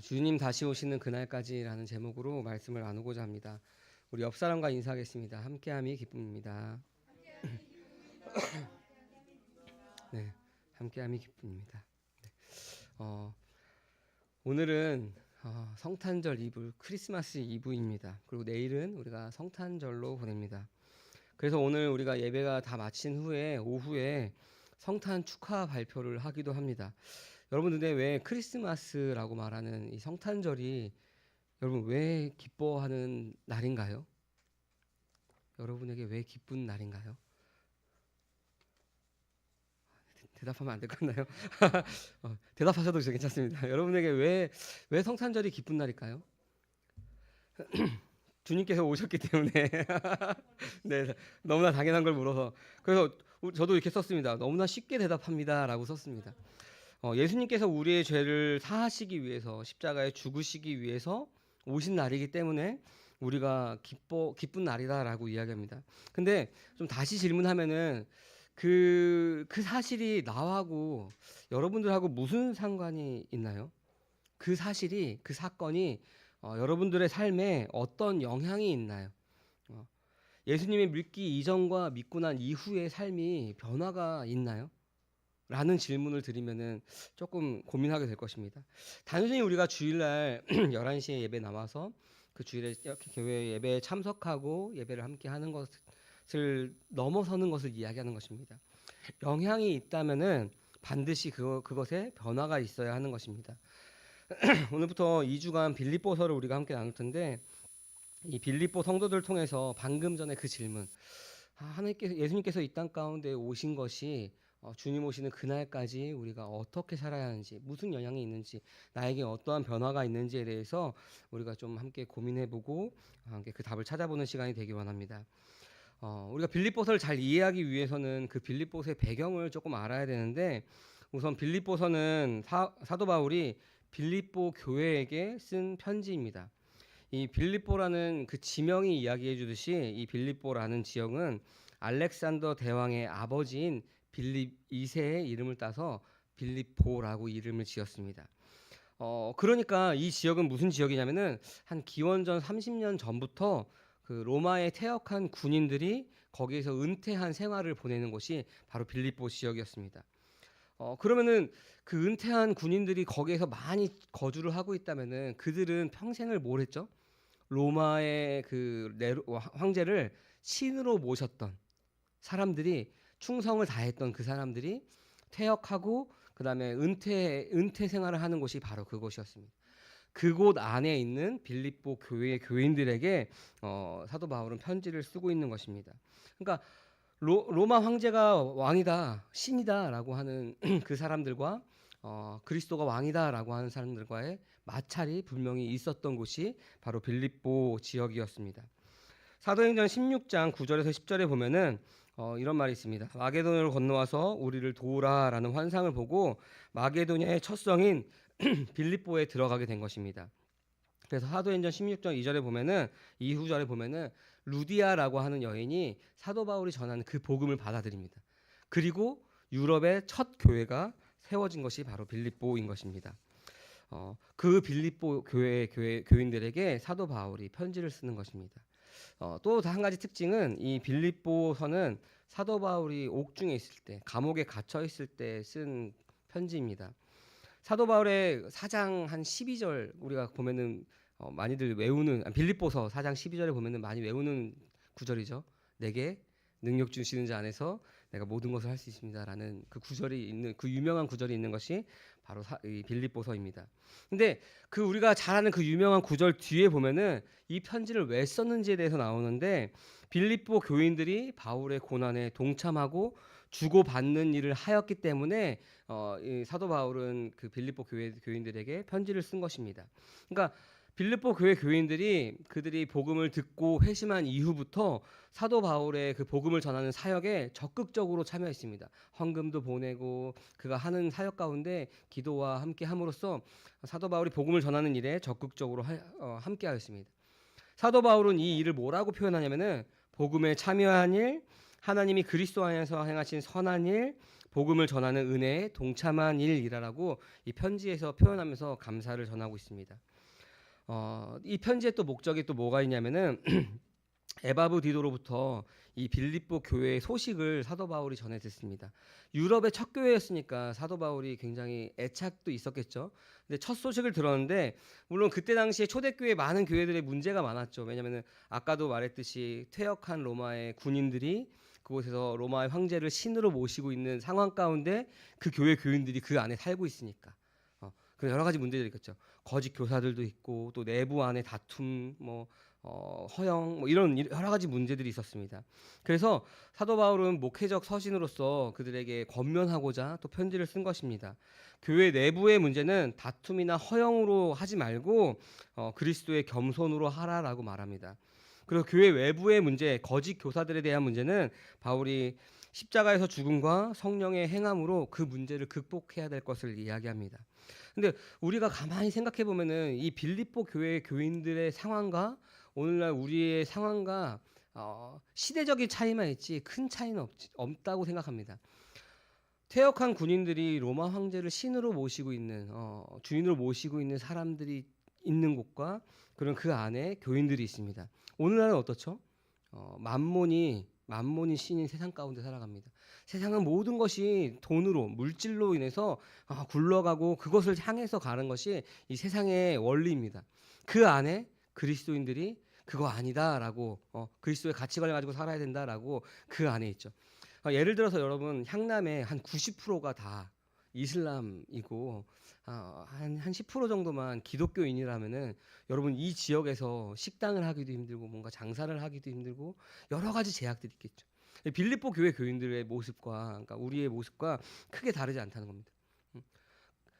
주님 다시 오시는 그날까지라는 제목으로 말씀을 나누고자 합니다. 우리 옆 사람과 인사하겠습니다. 함께함이 기쁨입니다. 네, 함께함이 기쁨입니다. 네. 오늘은 성탄절 이브, 크리스마스 이브입니다. 그리고 내일은 우리가 성탄절로 보냅니다. 그래서 오늘 우리가 예배가 다 마친 후에 오후에 성탄 축하 발표를 하기도 합니다. 여러분 근데 왜 크리스마스라고 말하는 이 성탄절이 여러분 왜 기뻐하는 날인가요? 여러분에게 왜 기쁜 날인가요? 대답하면 안 될 것 같나요? 대답하셔도 괜찮습니다. 여러분에게 왜 성탄절이 기쁜 날일까요? 주님께서 오셨기 때문에 네, 너무나 당연한 걸 물어서 그래서 저도 이렇게 썼습니다. 너무나 쉽게 대답합니다라고 썼습니다. 예수님께서 우리의 죄를 사하시기 위해서 십자가에 죽으시기 위해서 오신 날이기 때문에 우리가 기쁜 날이다라고 이야기합니다. 근데 좀 다시 질문하면은 그 사실이 나하고 여러분들하고 무슨 상관이 있나요? 그 사실이 그 사건이 여러분들의 삶에 어떤 영향이 있나요? 예수님의 믿기 이전과 믿고 난 이후의 삶이 변화가 있나요? 라는 질문을 드리면은 조금 고민하게 될 것입니다. 단순히 우리가 주일날 11시에 예배 나와서 그 주일에 이렇게 교회 예배에 참석하고 예배를 함께 하는 것을 넘어서는 것을 이야기하는 것입니다. 영향이 있다면은 반드시 그것에 변화가 있어야 하는 것입니다. 오늘부터 2주간 빌립보서를 우리가 함께 나눌 텐데 이 빌립보 성도들을 통해서 방금 전에 그 질문 하나님께서 예수님께서 이 땅 가운데 오신 것이 주님 오시는 그날까지 우리가 어떻게 살아야 하는지 무슨 영향이 있는지 나에게 어떠한 변화가 있는지에 대해서 우리가 좀 함께 고민해보고 함께 그 답을 찾아보는 시간이 되기 원합니다. 우리가 빌립보서를 잘 이해하기 위해서는 그 빌립보서의 배경을 조금 알아야 되는데 우선 빌립보서는 사도 바울이 빌립보 교회에게 쓴 편지입니다. 이 빌립보라는 그 지명이 이야기해 주듯이 이 빌립보라는 지역은 알렉산더 대왕의 아버지인 빌립 2세의 이름을 따서 빌립보라고 이름을 지었습니다. 그러니까 이 지역은 무슨 지역이냐면은 한 기원전 30년 전부터 그 로마에 퇴역한 군인들이 거기에서 은퇴한 생활을 보내는 곳이 바로 빌립보 지역이었습니다. 그러면은 그 은퇴한 군인들이 거기에서 많이 거주를 하고 있다면은 그들은 평생을 뭘 했죠? 로마의 그 황제를 신으로 모셨던 사람들이 충성을 다했던 그 사람들이 퇴역하고 그다음에 은퇴 생활을 하는 곳이 바로 그곳이었습니다. 그곳 안에 있는 빌립보 교회의 교인들에게 사도 바울은 편지를 쓰고 있는 것입니다. 그러니까 로마 황제가 왕이다, 신이다라고 하는 그 사람들과 그리스도가 왕이다라고 하는 사람들과의 마찰이 분명히 있었던 곳이 바로 빌립보 지역이었습니다. 사도행전 16장 9절에서 10절에 보면은 이런 말이 있습니다. 마게도냐로 건너와서 우리를 도우라라는 환상을 보고 마게도냐의 첫 성인 빌립보에 들어가게 된 것입니다. 그래서 사도행전 16장 2절에 보면은 이후절에 보면은 루디아라고 하는 여인이 사도 바울이 전하는 그 복음을 받아들입니다. 그리고 유럽의 첫 교회가 세워진 것이 바로 빌립보인 것입니다. 그 빌립보 교인들에게 사도 바울이 편지를 쓰는 것입니다. 또 한 가지 특징은 이 빌립보서는 사도 바울이 옥중에 있을 때, 감옥에 갇혀 있을 때 쓴 편지입니다. 사도 바울의 4장 한 12절 우리가 보면은 많이들 외우는 빌립보서 4장 12절에 보면은 많이 외우는 구절이죠. 내게 능력 주시는 자 안에서 내가 모든 것을 할 수 있습니다라는 그 구절이 있는 그 유명한 구절이 있는 것이 바로 이 빌립보서입니다. 근데 그 우리가 잘 아는 그 유명한 구절 뒤에 보면은 이 편지를 왜 썼는지에 대해서 나오는데 빌립보 교인들이 바울의 고난에 동참하고 주고받는 일을 하였기 때문에 이 사도 바울은 그 빌립보 교인들에게 편지를 쓴 것입니다. 그러니까 빌립보 교회 교인들이 그들이 복음을 듣고 회심한 이후부터 사도 바울의 그 복음을 전하는 사역에 적극적으로 참여했습니다. 헌금도 보내고 그가 하는 사역 가운데 기도와 함께 함으로써 사도 바울이 복음을 전하는 일에 적극적으로 함께하였습니다. 사도 바울은 이 일을 뭐라고 표현하냐면은 복음에 참여한 일, 하나님이 그리스도 안에서 행하신 선한 일, 복음을 전하는 은혜에 동참한 일이라고 이 편지에서 표현하면서 감사를 전하고 있습니다. 이 편지의 또 목적이 또 뭐가 있냐면은 에바브 디도로부터 이 빌립보 교회의 소식을 사도 바울이 전해 듣습니다. 유럽의 첫 교회였으니까 사도 바울이 굉장히 애착도 있었겠죠. 근데 첫 소식을 들었는데 물론 그때 당시에 초대교회 많은 교회들의 문제가 많았죠. 왜냐하면 아까도 말했듯이 퇴역한 로마의 군인들이 그곳에서 로마의 황제를 신으로 모시고 있는 상황 가운데 그 교회 교인들이 그 안에 살고 있으니까 그런 여러 가지 문제들이 있겠죠. 거짓 교사들도 있고 또 내부 안에 다툼, 허영, 이런 여러 가지 문제들이 있었습니다. 그래서 사도 바울은 목회적 서신으로서 그들에게 권면하고자 또 편지를 쓴 것입니다. 교회 내부의 문제는 다툼이나 허영으로 하지 말고 그리스도의 겸손으로 하라라고 말합니다. 그리고 교회 외부의 문제, 거짓 교사들에 대한 문제는 바울이 십자가에서 죽음과 성령의 행함으로 그 문제를 극복해야 될 것을 이야기합니다. 근데 우리가 가만히 생각해 보면은 이 빌립보 교회 교인들의 상황과 오늘날 우리의 상황과 시대적인 차이만 있지 큰 차이는 없다고 생각합니다. 퇴역한 군인들이 로마 황제를 신으로 모시고 있는 주인으로 모시고 있는 사람들이 있는 곳과 그런 그 안에 교인들이 있습니다. 오늘날은 어떻죠? 만몬이 신인 세상 가운데 살아갑니다. 세상은 모든 것이 돈으로 물질로 인해서 굴러가고 그것을 향해서 가는 것이 이 세상의 원리입니다. 그 안에 그리스도인들이 그거 아니다라고 그리스도의 가치관을 가지고 살아야 된다라고 그 안에 있죠. 예를 들어서 여러분 향남의 한 90%가 다 이슬람이고 한 10% 정도만 기독교인이라면은 여러분 이 지역에서 식당을 하기도 힘들고 뭔가 장사를 하기도 힘들고 여러 가지 제약들이 있겠죠. 빌립보 교회 교인들의 모습과 그러니까 우리의 모습과 크게 다르지 않다는 겁니다.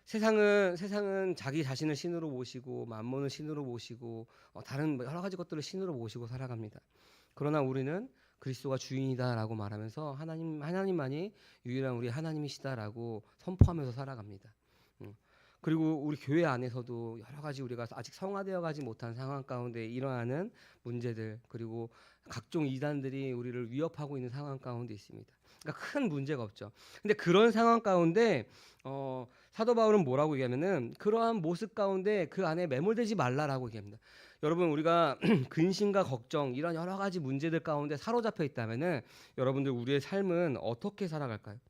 세상은 자기 자신을 신으로 모시고 만몬을 신으로 모시고 다른 여러 가지 것들을 신으로 모시고 살아갑니다. 그러나 우리는 그리스도가 주인이다라고 말하면서 하나님만이 유일한 우리 하나님이시다라고 선포하면서 살아갑니다. 그리고 우리 교회 안에서도 여러 가지 우리가 아직 성화되어 가지 못한 상황 가운데 일어나는 문제들 그리고 각종 이단들이 우리를 위협하고 있는 상황 가운데 있습니다. 그러니까 큰 문제가 없죠. 근데 그런 상황 가운데 사도 바울은 뭐라고 얘기하면은 그러한 모습 가운데 그 안에 매몰되지 말라라고 얘기합니다. 여러분 우리가 근심과 걱정 이런 여러 가지 문제들 가운데 사로잡혀 있다면은 여러분들 우리의 삶은 어떻게 살아갈까요?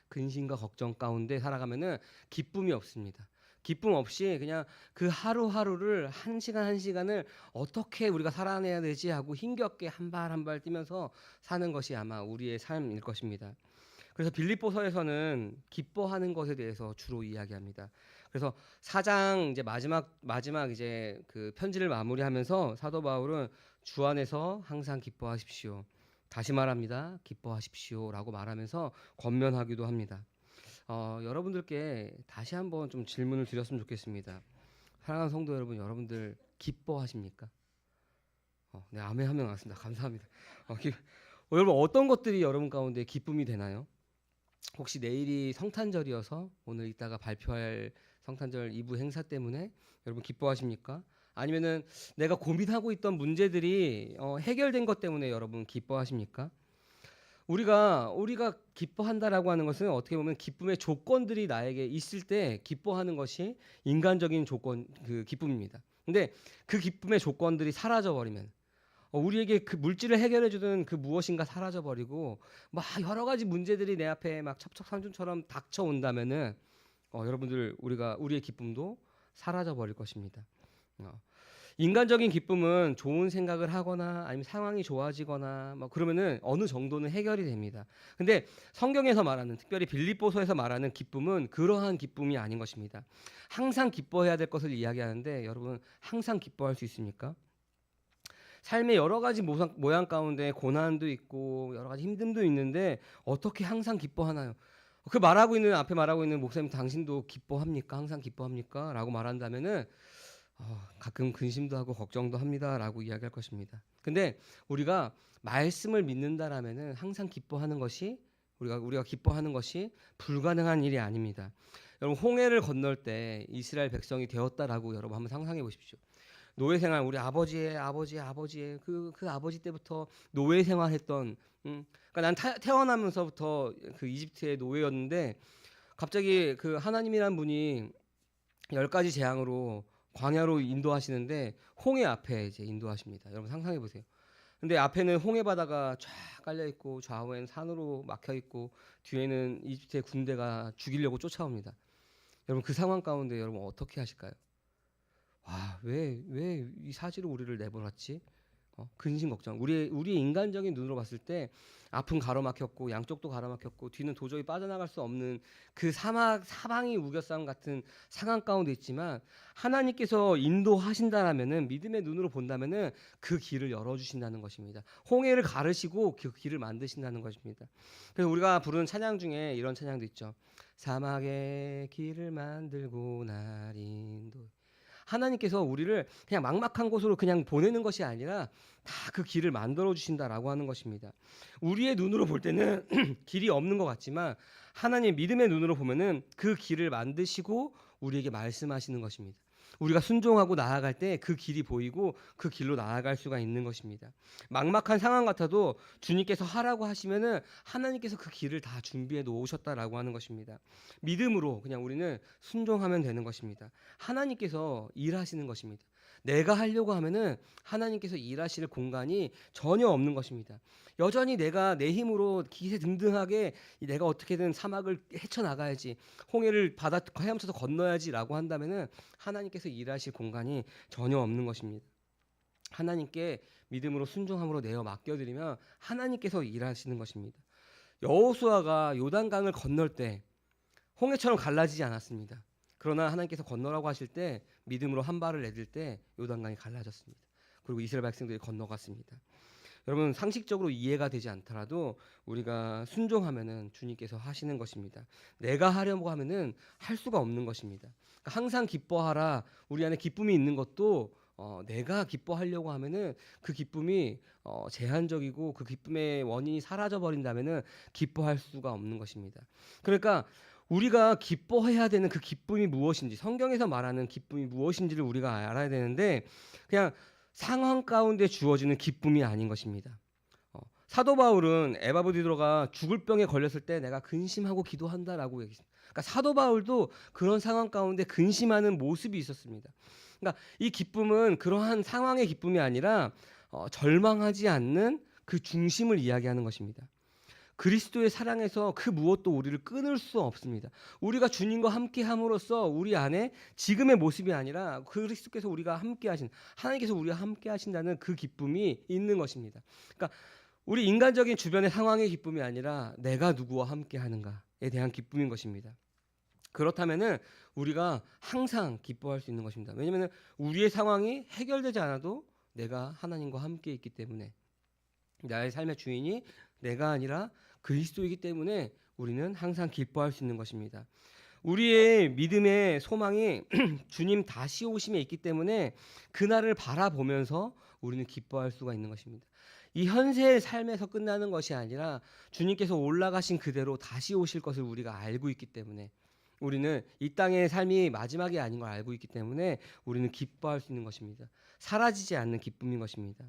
근심과 걱정 가운데 살아가면은 기쁨이 없습니다. 기쁨 없이 그냥 그 하루하루를 한 시간 한 시간을 어떻게 우리가 살아내야 되지 하고 힘겹게 한 발 한 발 뛰면서 사는 것이 아마 우리의 삶일 것입니다. 그래서 빌립보서에서는 기뻐하는 것에 대해서 주로 이야기합니다. 그래서 4장 이제 마지막 이제 그 편지를 마무리하면서 사도 바울은 주 안에서 항상 기뻐하십시오. 다시 말합니다. 기뻐하십시오라고 말하면서 권면하기도 합니다. 여러분들께 다시 한번 좀 질문을 드렸으면 좋겠습니다. 사랑하는 성도 여러분, 여러분들 기뻐하십니까? 네, 아멘 하면 왔습니다. 감사합니다. 여러분 어떤 것들이 여러분 가운데 기쁨이 되나요? 혹시 내일이 성탄절이어서 오늘 이따가 발표할 성탄절 2부 행사 때문에 여러분 기뻐하십니까? 아니면은 내가 고민하고 있던 문제들이 해결된 것 때문에 여러분 기뻐하십니까? 우리가 기뻐한다라고 하는 것은 어떻게 보면 기쁨의 조건들이 나에게 있을 때 기뻐하는 것이 인간적인 조건 그 기쁨입니다. 근데 그 기쁨의 조건들이 사라져 버리면 우리에게 그 물질을 해결해 주는 그 무엇인가 사라져 버리고 막 여러 가지 문제들이 내 앞에 막 첩첩산중처럼 닥쳐 온다면은 여러분들 우리의 기쁨도 사라져 버릴 것입니다. 인간적인 기쁨은 좋은 생각을 하거나 아니면 상황이 좋아지거나 그러면은 어느 정도는 해결이 됩니다. 근데 성경에서 말하는 특별히 빌립보서에서 말하는 기쁨은 그러한 기쁨이 아닌 것입니다. 항상 기뻐해야 될 것을 이야기하는데 여러분 항상 기뻐할 수 있습니까? 삶의 여러 가지 모양 가운데 고난도 있고 여러 가지 힘듦도 있는데 어떻게 항상 기뻐하나요? 앞에 말하고 있는 목사님 당신도 기뻐합니까? 항상 기뻐합니까? 라고 말한다면은 가끔 근심도 하고 걱정도 합니다라고 이야기할 것입니다. 근데 우리가 말씀을 믿는다라면은 항상 기뻐하는 것이 우리가 기뻐하는 것이 불가능한 일이 아닙니다. 여러분 홍해를 건널 때 이스라엘 백성이 되었다라고 여러분 한번 상상해 보십시오. 노예 생활 우리 아버지의 그 아버지 때부터 노예 생활했던 그러니까 난 태어나면서부터 그 이집트의 노예였는데 갑자기 그 하나님이란 분이 10가지 재앙으로 광야로 인도하시는데 홍해 앞에 이제 인도하십니다. 여러분 상상해 보세요. 근데 앞에는 홍해 바다가 쫙 깔려 있고 좌우에는 산으로 막혀 있고 뒤에는 이집트의 군대가 죽이려고 쫓아옵니다. 여러분 그 상황 가운데 여러분 어떻게 하실까요? 와, 왜 이 사지로 우리를 내보냈지? 근심 걱정. 우리의 인간적인 눈으로 봤을 때 앞은 가로막혔고 양쪽도 가로막혔고 뒤는 도저히 빠져나갈 수 없는 그 사방이 우겨싸움 같은 상황 가운데 있지만 하나님께서 인도하신다라면은 믿음의 눈으로 본다면은 그 길을 열어주신다는 것입니다. 홍해를 가르시고 그 길을 만드신다는 것입니다. 그래서 우리가 부르는 찬양 중에 이런 찬양도 있죠. 사막의 길을 만들고 날 인도. 하나님께서 우리를 그냥 막막한 곳으로 그냥 보내는 것이 아니라 다 그 길을 만들어 주신다라고 하는 것입니다. 우리의 눈으로 볼 때는 길이 없는 것 같지만 하나님 믿음의 눈으로 보면은 그 길을 만드시고 우리에게 말씀하시는 것입니다. 우리가 순종하고 나아갈 때 그 길이 보이고 그 길로 나아갈 수가 있는 것입니다. 막막한 상황 같아도 주님께서 하라고 하시면은 하나님께서 그 길을 다 준비해 놓으셨다라고 하는 것입니다. 믿음으로 그냥 우리는 순종하면 되는 것입니다. 하나님께서 일하시는 것입니다. 내가 하려고 하면은 하나님께서 일하실 공간이 전혀 없는 것입니다. 여전히 내가 내 힘으로 기세등등하게 내가 어떻게든 사막을 헤쳐나가야지, 홍해를 바다 헤엄쳐서 건너야지라고 한다면은 하나님께서 일하실 공간이 전혀 없는 것입니다. 하나님께 믿음으로 순종함으로 내어 맡겨드리면 하나님께서 일하시는 것입니다. 여호수아가 요단강을 건널 때 홍해처럼 갈라지지 않았습니다. 그러나 하나님께서 건너라고 하실 때 믿음으로 한 발을 내딜 때 요단강이 갈라졌습니다. 그리고 이스라엘 백성들이 건너갔습니다. 여러분 상식적으로 이해가 되지 않더라도 우리가 순종하면은 주님께서 하시는 것입니다. 내가 하려고 하면은 할 수가 없는 것입니다. 그러니까 항상 기뻐하라. 우리 안에 기쁨이 있는 것도 내가 기뻐하려고 하면은 그 기쁨이 제한적이고 그 기쁨의 원인이 사라져 버린다면은 기뻐할 수가 없는 것입니다. 그러니까 우리가 기뻐해야 되는 그 기쁨이 무엇인지, 성경에서 말하는 기쁨이 무엇인지를 우리가 알아야 되는데 그냥 상황 가운데 주어지는 기쁨이 아닌 것입니다. 사도 바울은 에바브디로가 죽을 병에 걸렸을 때 내가 근심하고 기도한다라고 얘기했습니다. 그러니까 사도 바울도 그런 상황 가운데 근심하는 모습이 있었습니다. 그러니까 이 기쁨은 그러한 상황의 기쁨이 아니라 절망하지 않는 그 중심을 이야기하는 것입니다. 그리스도의 사랑에서 그 무엇도 우리를 끊을 수 없습니다. 우리가 주님과 함께 함으로써 우리 안에 지금의 모습이 아니라 그리스도께서 우리가 함께 하신, 하나님께서 우리와 함께 하신다는 그 기쁨이 있는 것입니다. 그러니까 우리 인간적인 주변의 상황의 기쁨이 아니라 내가 누구와 함께 하는가에 대한 기쁨인 것입니다. 그렇다면은 우리가 항상 기뻐할 수 있는 것입니다. 왜냐하면 우리의 상황이 해결되지 않아도 내가 하나님과 함께 있기 때문에, 나의 삶의 주인이 내가 아니라 그리스도이기 때문에 우리는 항상 기뻐할 수 있는 것입니다. 우리의 믿음의 소망이 주님 다시 오심에 있기 때문에 그날을 바라보면서 우리는 기뻐할 수가 있는 것입니다. 이 현세의 삶에서 끝나는 것이 아니라 주님께서 올라가신 그대로 다시 오실 것을 우리가 알고 있기 때문에, 우리는 이 땅의 삶이 마지막이 아닌 걸 알고 있기 때문에 우리는 기뻐할 수 있는 것입니다. 사라지지 않는 기쁨인 것입니다.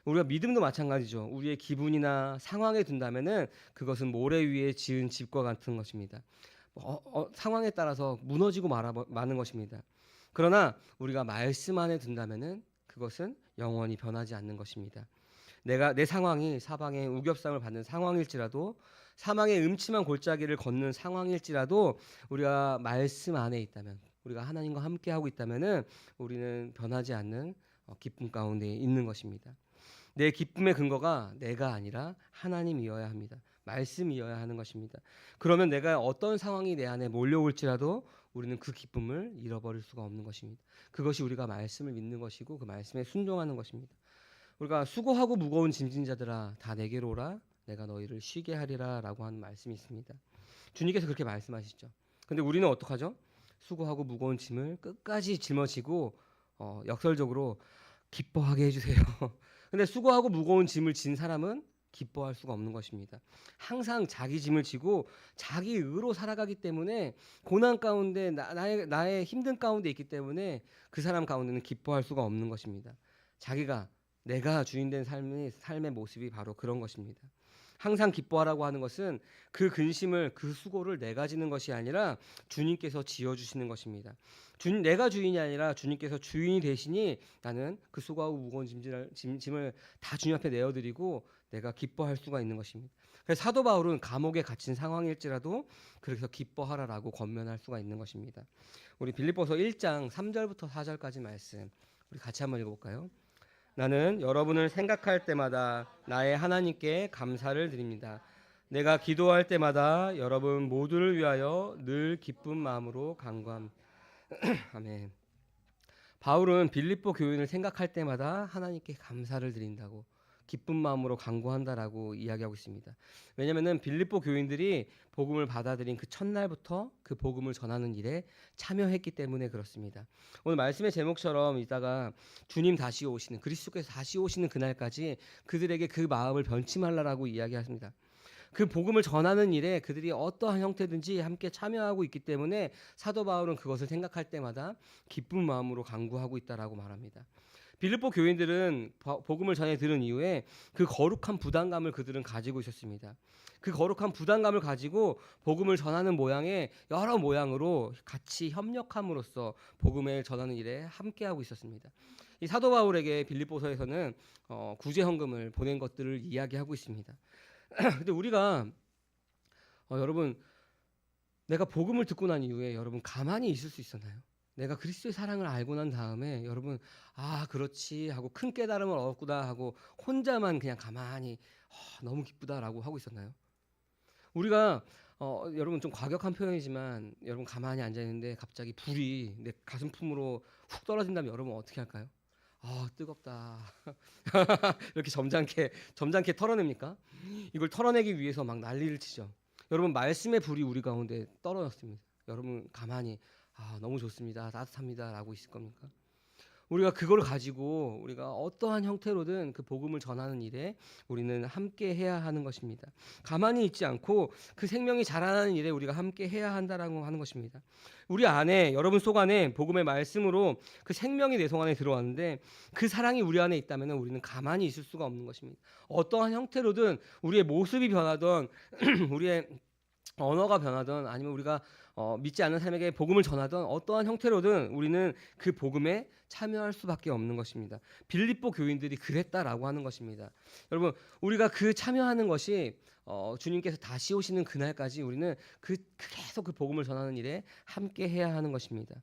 우리가 믿음도 마찬가지죠. 우리의 기분이나 상황에 둔다면은 그것은 모래 위에 지은 집과 같은 것입니다. 상황에 따라서 무너지고 마는 것입니다. 그러나 우리가 말씀 안에 둔다면은 그것은 영원히 변하지 않는 것입니다. 내 상황이 사방에 우겹상을 받는 상황일지라도, 사망의 음침한 골짜기를 걷는 상황일지라도 우리가 말씀 안에 있다면, 우리가 하나님과 함께 하고 있다면은 우리는 변하지 않는 기쁨 가운데 있는 것입니다. 내 기쁨의 근거가 내가 아니라 하나님이어야 합니다. 말씀이어야 하는 것입니다. 그러면 내가 어떤 상황이 내 안에 몰려올지라도 우리는 그 기쁨을 잃어버릴 수가 없는 것입니다. 그것이 우리가 말씀을 믿는 것이고 그 말씀에 순종하는 것입니다. 우리가 수고하고 무거운 짐진 자들아 다 내게로 오라 내가 너희를 쉬게 하리라 라고 하는 말씀이 있습니다. 주님께서 그렇게 말씀하시죠. 근데 우리는 어떡하죠? 수고하고 무거운 짐을 끝까지 짊어지고 역설적으로 기뻐하게 해주세요. 근데 수고하고 무거운 짐을 진 사람은 기뻐할 수가 없는 것입니다. 항상 자기 짐을 지고 자기 의로 살아가기 때문에 고난 가운데 나의 힘든 가운데 있기 때문에 그 사람 가운데는 기뻐할 수가 없는 것입니다. 내가 주인된 삶의 모습이 바로 그런 것입니다. 항상 기뻐하라고 하는 것은 그 근심을 그 수고를 내가 지는 것이 아니라 주님께서 지어주시는 것입니다. 내가 주인이 아니라 주님께서 주인이 되시니 나는 그 수고하고 무거운 짐을 다 주님 앞에 내어드리고 내가 기뻐할 수가 있는 것입니다. 그래서 사도 바울은 감옥에 갇힌 상황일지라도 그래서 기뻐하라라고 권면할 수가 있는 것입니다. 우리 빌립보서 1장 3절부터 4절까지 말씀 우리 같이 한번 읽어볼까요? 나는 여러분을 생각할 때마다 나의 하나님께 감사를 드립니다. 내가 기도할 때마다 여러분 모두를 위하여 늘 기쁜 마음으로 간구합니다. 아멘. 바울은 빌립보 교인을 생각할 때마다 하나님께 감사를 드린다고 기쁜 마음으로 간구한다라고 이야기하고 있습니다. 왜냐하면 빌립보 교인들이 복음을 받아들인 그 첫날부터 그 복음을 전하는 일에 참여했기 때문에 그렇습니다. 오늘 말씀의 제목처럼 이따가 주님 다시 오시는 그리스도께서 다시 오시는 그날까지 그들에게 그 마음을 변치 말라라고 이야기합니다. 그 복음을 전하는 일에 그들이 어떠한 형태든지 함께 참여하고 있기 때문에 사도 바울은 그것을 생각할 때마다 기쁜 마음으로 간구하고 있다라고 말합니다. 빌립보 교인들은 복음을 전해 들은 이후에 그 거룩한 부담감을 그들은 가지고 있었습니다. 그 거룩한 부담감을 가지고 복음을 전하는 모양의 여러 모양으로 같이 협력함으로써 복음을 전하는 일에 함께하고 있었습니다. 이 사도 바울에게 빌립보서에서는 구제 헌금을 보낸 것들을 이야기하고 있습니다. 근데 우리가 여러분 내가 복음을 듣고 난 이후에 여러분 가만히 있을 수 있었나요? 내가 그리스도의 사랑을 알고 난 다음에 여러분 그렇지 하고 큰 깨달음을 얻었구나 하고 혼자만 그냥 가만히 너무 기쁘다라고 하고 있었나요? 우리가 여러분 좀 과격한 표현이지만 여러분 가만히 앉아 있는데 갑자기 불이 내 가슴품으로 훅 떨어진다면 여러분 어떻게 할까요? 뜨겁다. 이렇게 점잖게 털어냅니까? 이걸 털어내기 위해서 막 난리를 치죠. 여러분 말씀의 불이 우리 가운데 떨어졌습니다. 여러분 가만히 너무 좋습니다. 따뜻합니다. 라고 있을 겁니까? 우리가 그걸 가지고 우리가 어떠한 형태로든 그 복음을 전하는 일에 우리는 함께 해야 하는 것입니다. 가만히 있지 않고 그 생명이 자라나는 일에 우리가 함께 해야 한다라고 하는 것입니다. 우리 안에 여러분 속 안에 복음의 말씀으로 그 생명이 내 속 안에 들어왔는데 그 사랑이 우리 안에 있다면 우리는 가만히 있을 수가 없는 것입니다. 어떠한 형태로든 우리의 모습이 변하던 우리의 언어가 변하든 아니면 우리가 믿지 않는 사람에게 복음을 전하던 어떠한 형태로든 우리는 그 복음에 참여할 수밖에 없는 것입니다. 빌립보 교인들이 그랬다라고 하는 것입니다. 여러분 우리가 그 참여하는 것이 주님께서 다시 오시는 그날까지 우리는 계속 그 복음을 전하는 일에 함께 해야 하는 것입니다.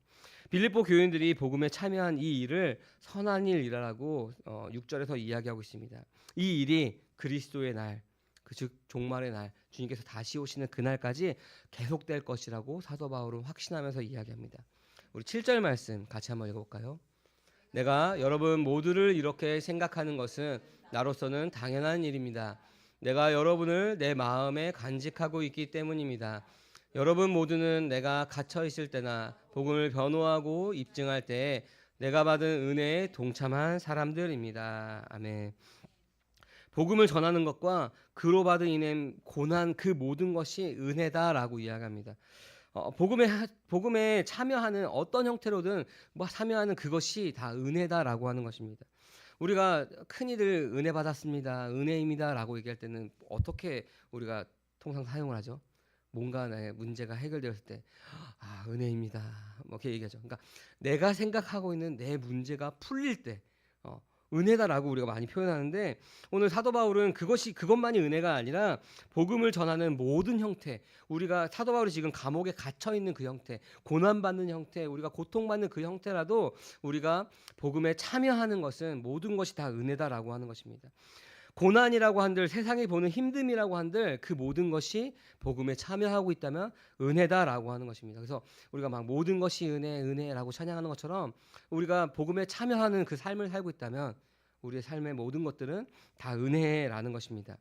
빌립보 교인들이 복음에 참여한 이 일을 선한 일이라고 6절에서 이야기하고 있습니다. 이 일이 그리스도의 날 즉 종말의 날 주님께서 다시 오시는 그날까지 계속될 것이라고 사도 바울은 확신하면서 이야기합니다. 우리 7절 말씀 같이 한번 읽어볼까요? 내가 여러분 모두를 이렇게 생각하는 것은 나로서는 당연한 일입니다. 내가 여러분을 내 마음에 간직하고 있기 때문입니다. 여러분 모두는 내가 갇혀 있을 때나 복음을 변호하고 입증할 때에 내가 받은 은혜에 동참한 사람들입니다. 아멘. 복음을 전하는 것과 그로 받은 인의 고난 그 모든 것이 은혜다라고 이야기합니다. 복음에 참여하는 어떤 형태로든 참여하는 그것이 다 은혜다라고 하는 것입니다. 우리가 큰이들 은혜 받았습니다, 은혜입니다라고 얘기할 때는 어떻게 우리가 통상 사용을 하죠? 뭔가 내 문제가 해결되었을 때 은혜입니다 이렇게 얘기하죠. 그러니까 내가 생각하고 있는 내 문제가 풀릴 때 은혜다라고 우리가 많이 표현하는데 오늘 사도 바울은 그것만이 은혜가 아니라 복음을 전하는 모든 형태, 우리가 사도 바울이 지금 감옥에 갇혀 있는 그 형태, 고난받는 형태, 우리가 고통받는 그 형태라도 우리가 복음에 참여하는 것은 모든 것이 다 은혜다라고 하는 것입니다. 고난이라고 한들 세상이 보는 힘듦이라고 한들 그 모든 것이 복음에 참여하고 있다면 은혜다라고 하는 것입니다. 그래서 우리가 막 모든 것이 은혜라고 찬양하는 것처럼 우리가 복음에 참여하는 그 삶을 살고 있다면 우리의 삶의 모든 것들은 다 은혜라는 것입니다.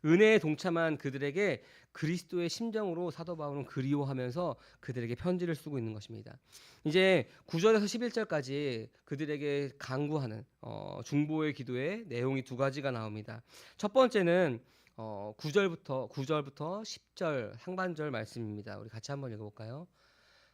은혜에 동참한 그들에게 그리스도의 심정으로 사도 바울은 그리워하면서 그들에게 편지를 쓰고 있는 것입니다. 이제 9절에서 11절까지 그들에게 간구하는 중보의 기도의 내용이 두 가지가 나옵니다. 첫 번째는 9절부터 10절 상반절 말씀입니다. 우리 같이 한번 읽어볼까요?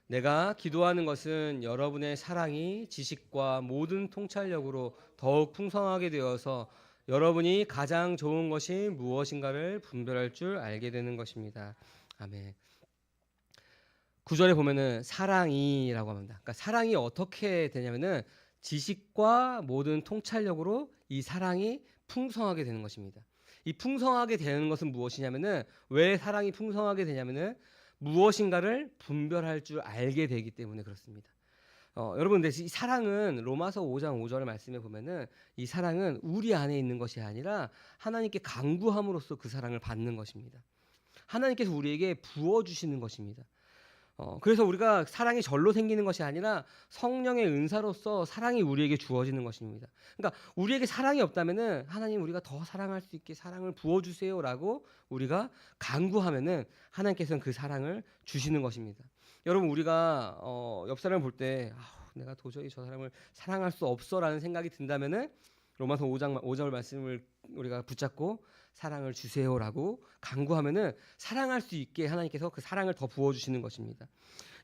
내가 기도하는 것은 여러분의 사랑이 지식과 모든 통찰력으로 더욱 풍성하게 되어서 여러분이 가장 좋은 것이 무엇인가를 분별할 줄 알게 되는 것입니다. 아멘. 9절에 보면은 사랑이라고 합니다. 그러니까 사랑이 어떻게 되냐면은 지식과 모든 통찰력으로 이 사랑이 풍성하게 되는 것입니다. 이 풍성하게 되는 것은 무엇이냐면은 왜 사랑이 풍성하게 되냐면은 무엇인가를 분별할 줄 알게 되기 때문에 그렇습니다. 여러분, 근데 이 사랑은 로마서 5장 5절의 말씀에 보면은 이 사랑은 우리 안에 있는 것이 아니라 하나님께 간구함으로써 그 사랑을 받는 것입니다. 하나님께서 우리에게 부어주시는 것입니다. 그래서 우리가 사랑이 절로 생기는 것이 아니라 성령의 은사로서 사랑이 우리에게 주어지는 것입니다. 그러니까 우리에게 사랑이 없다면은 하나님 우리가 더 사랑할 수 있게 사랑을 부어주세요라고 우리가 간구하면은 하나님께서는 그 사랑을 주시는 것입니다. 여러분, 우리가 옆 사람을 볼 때 내가 도저히 저 사람을 사랑할 수 없어라는 생각이 든다면은 로마서 5장 5절 말씀을 우리가 붙잡고 사랑을 주세요라고 간구하면은 사랑할 수 있게 하나님께서 그 사랑을 더 부어주시는 것입니다.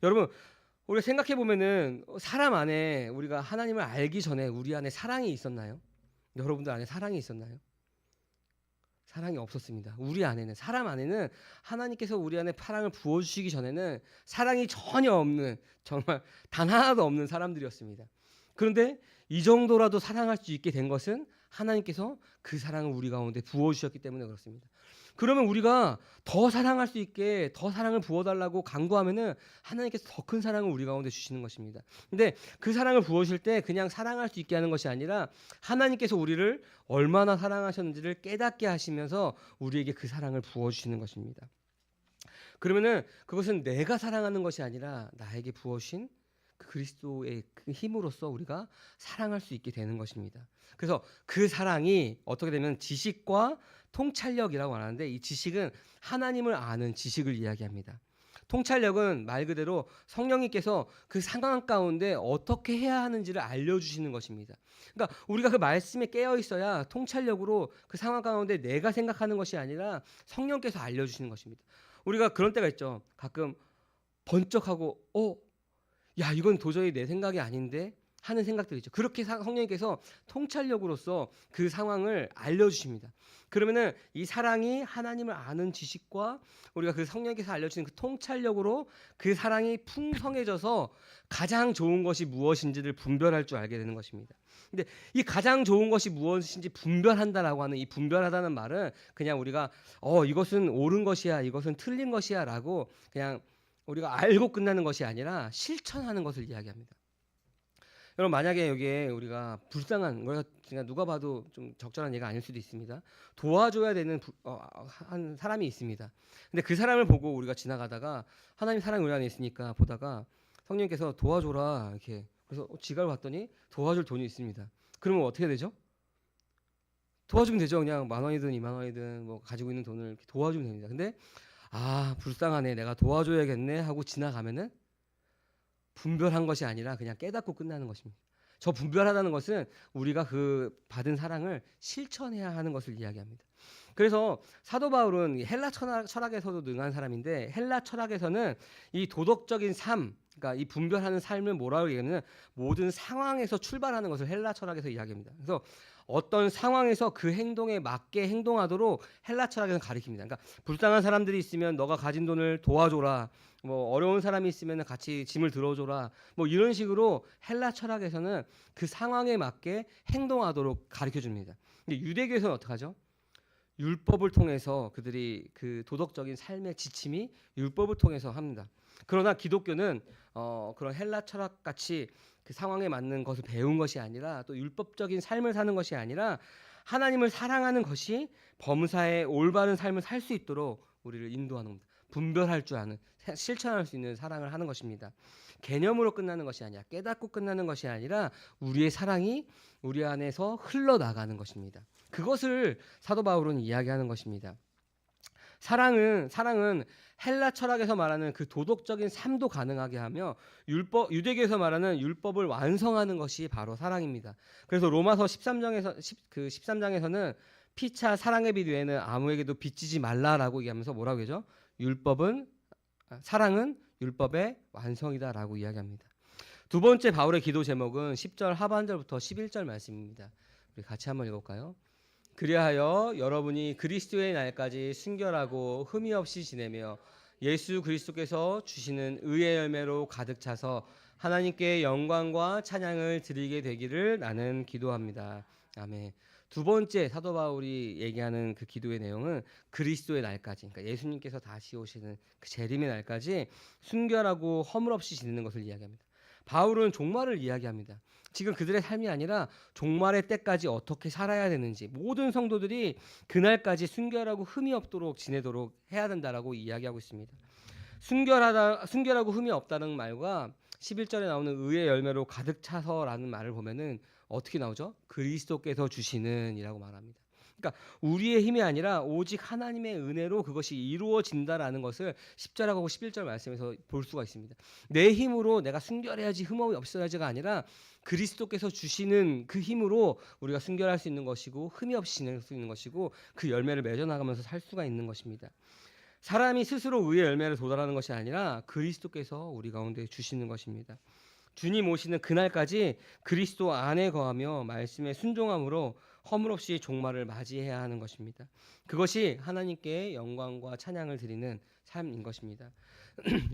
여러분, 우리가 생각해 보면은 사람 안에 우리가 하나님을 알기 전에 우리 안에 사랑이 있었나요? 여러분들 안에 사랑이 있었나요? 사랑이 없었습니다. 우리 안에는, 사람 안에는 하나님께서 우리 안에 사랑을 부어주시기 전에는 사랑이 전혀 없는, 정말 단 하나도 없는 사람들이었습니다. 그런데 이 정도라도 사랑할 수 있게 된 것은 하나님께서 그 사랑을 우리 가운데 부어주셨기 때문에 그렇습니다. 그러면 우리가 더 사랑할 수 있게 더 사랑을 부어달라고 간구하면은 하나님께서 더 큰 사랑을 우리 가운데 주시는 것입니다. 근데 그 사랑을 부어주실 때 그냥 사랑할 수 있게 하는 것이 아니라 하나님께서 우리를 얼마나 사랑하셨는지를 깨닫게 하시면서 우리에게 그 사랑을 부어주시는 것입니다. 그러면은 그것은 내가 사랑하는 것이 아니라 나에게 부어신 그리스도의 그 힘으로써 우리가 사랑할 수 있게 되는 것입니다. 그래서 그 사랑이 어떻게 되면 지식과 통찰력이라고 하는데, 이 지식은 하나님을 아는 지식을 이야기합니다. 통찰력은 말 그대로 성령님께서 그 상황 가운데 어떻게 해야 하는지를 알려주시는 것입니다. 그러니까 우리가 그 말씀에 깨어 있어야 통찰력으로 그 상황 가운데 내가 생각하는 것이 아니라 성령께서 알려주시는 것입니다. 우리가 그런 때가 있죠. 가끔 번쩍하고 야, 이건 도저히 내 생각이 아닌데 하는 생각들이 있죠. 그렇게 성령님께서 통찰력으로서 그 상황을 알려주십니다. 그러면은 이 사랑이 하나님을 아는 지식과 우리가 그 성령께서 알려주시는 그 통찰력으로 그 사랑이 풍성해져서 가장 좋은 것이 무엇인지를 분별할 줄 알게 되는 것입니다. 근데 이 가장 좋은 것이 무엇인지 분별한다라고 하는 이 분별하다는 말은 그냥 우리가 이것은 옳은 것이야, 이것은 틀린 것이야라고 그냥 우리가 알고 끝나는 것이 아니라 실천하는 것을 이야기합니다. 여러분, 만약에 여기에 우리가 불쌍한, 우리가 누가 봐도 좀 적절한 예가 아닐 수도 있습니다. 도와줘야 되는 한 사람이 있습니다. 근데 그 사람을 보고 우리가 지나가다가 하나님 사랑이 우리 안에 있으니까 보다가 성령께서 도와줘라 이렇게, 그래서 지갑을 봤더니 도와줄 돈이 있습니다. 그러면 어떻게 되죠? 도와주면 되죠. 그냥 10,000원이든 20,000원이든 뭐 가지고 있는 돈을 이렇게 도와주면 됩니다. 근데 불쌍하네, 내가 도와줘야겠네 하고 지나가면은 분별한 것이 아니라 그냥 깨닫고 끝나는 것입니다. 저 분별하다는 것은 우리가 그 받은 사랑을 실천해야 하는 것을 이야기합니다. 그래서 사도 바울은 헬라 철학에서도 능한 사람인데, 헬라 철학에서는 이 도덕적인 삶, 그러니까 이 분별하는 삶을 뭐라고 얘기하냐면 모든 상황에서 출발하는 것을 헬라 철학에서 이야기합니다. 그래서 어떤 상황에서 그 행동에 맞게 행동하도록 헬라 철학에서 가르칩니다. 그러니까 불쌍한 사람들이 있으면 너가 가진 돈을 도와줘라, 뭐 어려운 사람이 있으면 같이 짐을 들어줘라, 뭐 이런 식으로 헬라 철학에서는 그 상황에 맞게 행동하도록 가르쳐 줍니다. 근데 유대교에서는 어떻게 하죠? 율법을 통해서 그들이 그 도덕적인 삶의 지침이 율법을 통해서 합니다. 그러나 기독교는 그런 헬라 철학 같이 그 상황에 맞는 것을 배운 것이 아니라, 또 율법적인 삶을 사는 것이 아니라 하나님을 사랑하는 것이 범사의 올바른 삶을 살 수 있도록 우리를 인도하는 겁니다. 분별할 줄 아는, 실천할 수 있는 사랑을 하는 것입니다. 개념으로 끝나는 것이 아니라, 깨닫고 끝나는 것이 아니라 우리의 사랑이 우리 안에서 흘러나가는 것입니다. 그것을 사도 바울은 이야기하는 것입니다. 사랑은 헬라 철학에서 말하는 그 도덕적인 삶도 가능하게 하며 유대교에서 말하는 율법을 완성하는 것이 바로 사랑입니다. 그래서 로마서 13장에서는 피차 사랑의 빛 외에는 아무에게도 빚지지 말라라고 얘기하면서 뭐라고 하죠? 사랑은 율법의 완성이다라고 이야기합니다. 두 번째 바울의 기도 제목은 10절 하반절부터 11절 말씀입니다. 우리 같이 한번 읽어볼까요? 그리하여 여러분이 그리스도의 날까지 순결하고 흠이 없이 지내며 예수 그리스도께서 주시는 의의 열매로 가득 차서 하나님께 영광과 찬양을 드리게 되기를 나는 기도합니다. 아멘. 두 번째 사도 바울이 얘기하는 그 기도의 내용은 그리스도의 날까지, 그러니까 예수님께서 다시 오시는 그 재림의 날까지 순결하고 허물 없이 지내는 것을 이야기합니다. 바울은 종말을 이야기합니다. 지금 그들의 삶이 아니라 종말의 때까지 어떻게 살아야 되는지, 모든 성도들이 그날까지 순결하고 흠이 없도록 지내도록 해야 된다라고 이야기하고 있습니다. 순결하고 흠이 없다는 말과 11절에 나오는 의의 열매로 가득 차서라는 말을 보면은 어떻게 나오죠? 그리스도께서 주시는 이라고 말합니다. 그러니까 우리의 힘이 아니라 오직 하나님의 은혜로 그것이 이루어진다라는 것을 10절하고 11절 말씀에서 볼 수가 있습니다. 내 힘으로 내가 순결해야지, 흠없이 없어야지가 아니라 그리스도께서 주시는 그 힘으로 우리가 순결할 수 있는 것이고 흠이 없이 지낼 수 있는 것이고 그 열매를 맺어나가면서 살 수가 있는 것입니다. 사람이 스스로 의의 열매를 도달하는 것이 아니라 그리스도께서 우리 가운데 주시는 것입니다. 주님 오시는 그날까지 그리스도 안에 거하며 말씀에 순종함으로 허물 없이 종말을 맞이해야 하는 것입니다. 그것이 하나님께 영광과 찬양을 드리는 삶인 것입니다.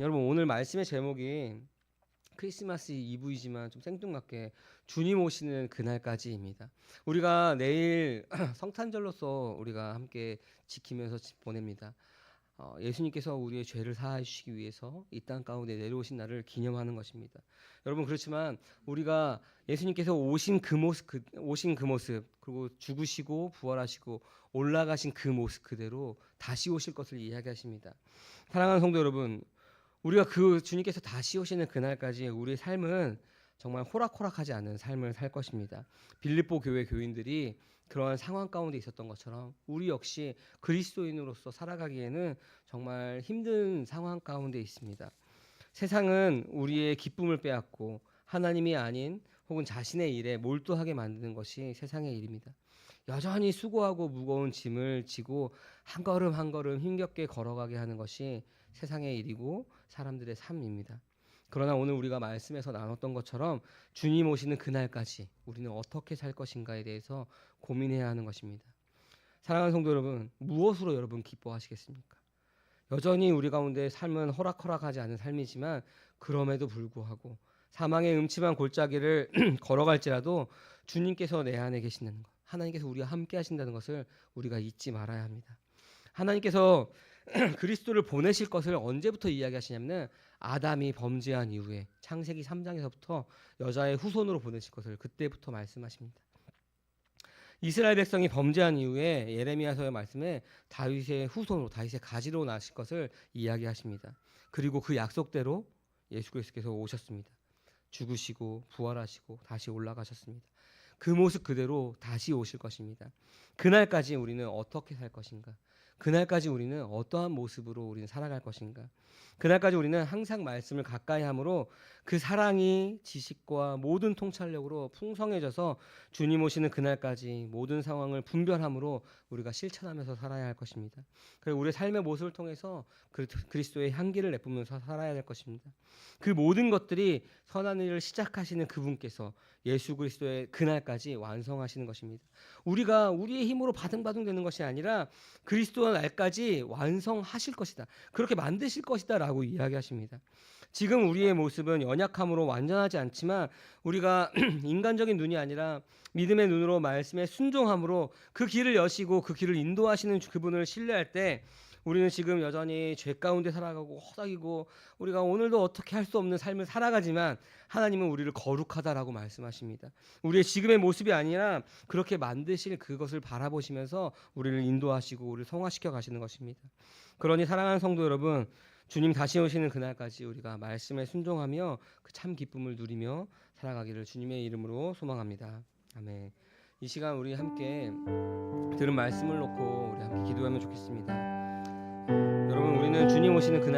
여러분, 오늘 말씀의 제목이 크리스마스 이브이지만 좀 생뚱맞게 주님 오시는 그날까지입니다. 우리가 내일 성탄절로서 우리가 함께 지키면서 보냅니다. 예수님께서 우리의 죄를 사하여 주시기 위해서 이 땅 가운데 내려오신 날을 기념하는 것입니다. 여러분, 그렇지만 우리가 예수님께서 오신 그 모습, 그리고 죽으시고 부활하시고 올라가신 그 모습 그대로 다시 오실 것을 이야기하십니다. 사랑하는 성도 여러분, 우리가 그 주님께서 다시 오시는 그날까지 우리의 삶은 정말 호락호락하지 않은 삶을 살 것입니다. 빌립보 교회 교인들이 그러한 상황 가운데 있었던 것처럼 우리 역시 그리스도인으로서 살아가기에는 정말 힘든 상황 가운데 있습니다. 세상은 우리의 기쁨을 빼앗고 하나님이 아닌 혹은 자신의 일에 몰두하게 만드는 것이 세상의 일입니다. 여전히 수고하고 무거운 짐을 지고 한 걸음 한 걸음 힘겹게 걸어가게 하는 것이 세상의 일이고 사람들의 삶입니다. 그러나 오늘 우리가 말씀에서 나눴던 것처럼 주님 오시는 그날까지 우리는 어떻게 살 것인가에 대해서 고민해야 하는 것입니다. 사랑하는 성도 여러분, 무엇으로 여러분 기뻐하시겠습니까? 여전히 우리 가운데 삶은 호락호락하지 않은 삶이지만 그럼에도 불구하고 사망의 음침한 골짜기를 걸어갈지라도 주님께서 내 안에 계신다는 것, 하나님께서 우리와 함께 하신다는 것을 우리가 잊지 말아야 합니다. 하나님께서 그리스도를 보내실 것을 언제부터 이야기하시냐면 아담이 범죄한 이후에 창세기 3장에서부터 여자의 후손으로 보내실 것을 그때부터 말씀하십니다. 이스라엘 백성이 범죄한 이후에 예레미야서의 말씀에 다윗의 후손으로, 다윗의 가지로 나실 것을 이야기하십니다. 그리고 그 약속대로 예수 그리스도께서 오셨습니다. 죽으시고 부활하시고 다시 올라가셨습니다. 그 모습 그대로 다시 오실 것입니다. 그날까지 우리는 어떻게 살 것인가? 그날까지 우리는 어떠한 모습으로 우리는 살아갈 것인가? 그날까지 우리는 항상 말씀을 가까이 함으로 그 사랑이 지식과 모든 통찰력으로 풍성해져서 주님 오시는 그날까지 모든 상황을 분별함으로 우리가 실천하면서 살아야 할 것입니다. 그리고 우리의 삶의 모습을 통해서 그리스도의 향기를 내뿜으면서 살아야 될 것입니다. 그 모든 것들이 선한 일을 시작하시는 그분께서 예수 그리스도의 그날까지 완성하시는 것입니다. 우리가 우리의 힘으로 바등바등 되는 것이 아니라 그리스도의 날까지 완성하실 것이다. 그렇게 만드실 것이다 라고 이야기하십니다. 지금 우리의 모습은 연약함으로 완전하지 않지만 우리가 인간적인 눈이 아니라 믿음의 눈으로 말씀에 순종함으로 그 길을 여시고 그 길을 인도하시는 그분을 신뢰할 때 우리는 지금 여전히 죄 가운데 살아가고 허덕이고 우리가 오늘도 어떻게 할 수 없는 삶을 살아가지만 하나님은 우리를 거룩하다라고 말씀하십니다. 우리의 지금의 모습이 아니라 그렇게 만드실 그것을 바라보시면서 우리를 인도하시고 우리를 성화시켜 가시는 것입니다. 그러니 사랑하는 성도 여러분, 주님 다시 오시는 그날까지 우리가 말씀에 순종하며 그 참 기쁨을 누리며 살아가기를 주님의 이름으로 소망합니다. 아멘. 이 시간 우리 함께 들은 말씀을 놓고 우리 함께 기도하면 좋겠습니다. 여러분, 우리는 주님 오시는 그날